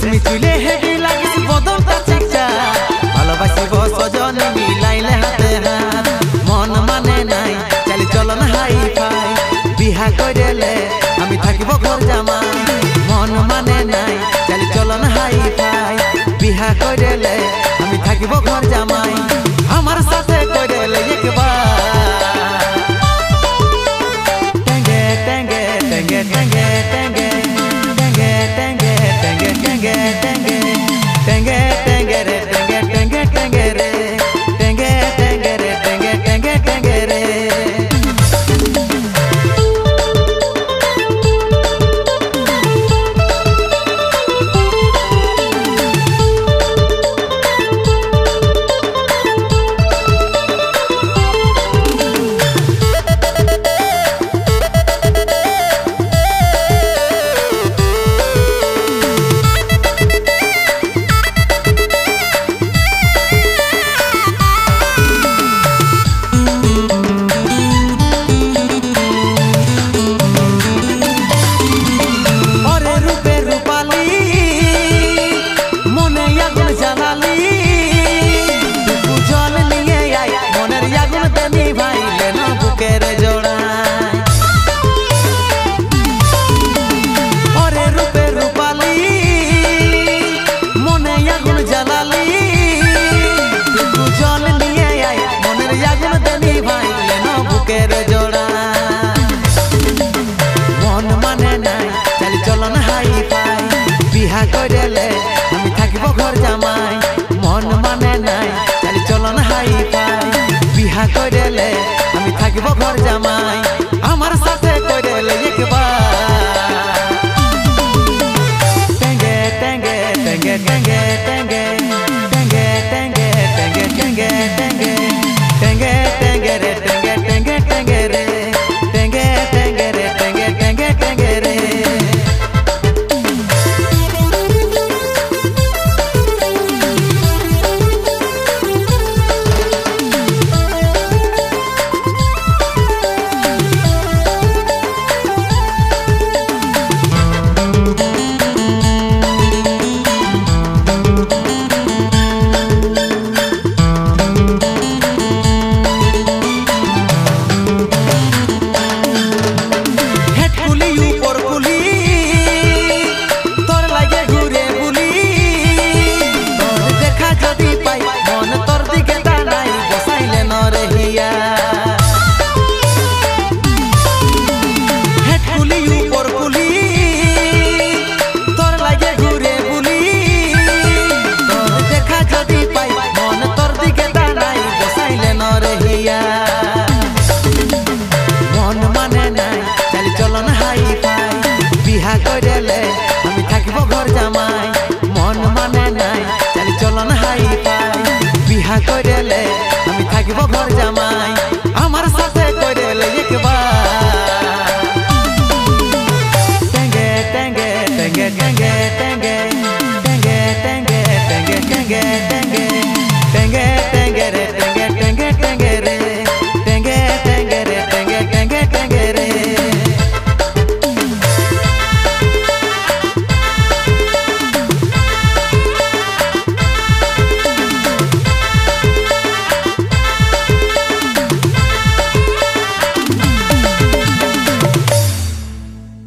রেশমি চুলে হেভি লাগিস বদনটা চিকচা ভালোবাসিব সজন মিলাইলে হাতে হাত মন মানে নাই চালি চলন হাই ফাই বিহা কইরেলে আমি থাকিব ঘর জামাই মন মানে নাই চালি চলন হাই ফাই বিহা কইরেলে আমি থাকিব ঘর জামাই আমার সাথে কইরেলে একবার টেঙ্গে টেঙ্গে টেঙ্গে টেঙ্গে টেঙ্গে টেঙ্গে টেঙ্গে টেঙ্গে টেঙ্গে টেঙ্গে টেঙ্গে টেঙ্গে রে টেঙ্গে টেঙ্গে টেঙ্গে রে টেঙ্গে টেঙ্গে রে টেঙ্গে টেঙ্গে টেঙ্গে রে বিহা কইরেলে আমি থাকিব ঘর জামাই মন মানে নাই চালি চলন হাই ফাই বিহা কইরেলে আমি থাকিব ঘর জামাই আমার সাথে কইরেলে একবার টেঙ্গে টেঙ্গে টেঙ্গে টেঙ্গে টেঙ্গে টেঙ্গে টেঙ্গে টেঙ্গে টেঙ্গে টেঙ্গে টেঙ্গে টেঙ্গে রে টেঙ্গে টেঙ্গে টেঙ্গে রে টেঙ্গে টেঙ্গে রে টেঙ্গে টেঙ্গে টেঙ্গে রে মন মানে নাই চালি চলন হাই ফাই বিহা কইরেলে আমি থাকিব ঘর জামাই মন মানে নাই চালি চলন হাই ফাই বিহা কইরেলে আমি থাকিব ঘর জামাই আমার সাথে কইরেলে একবার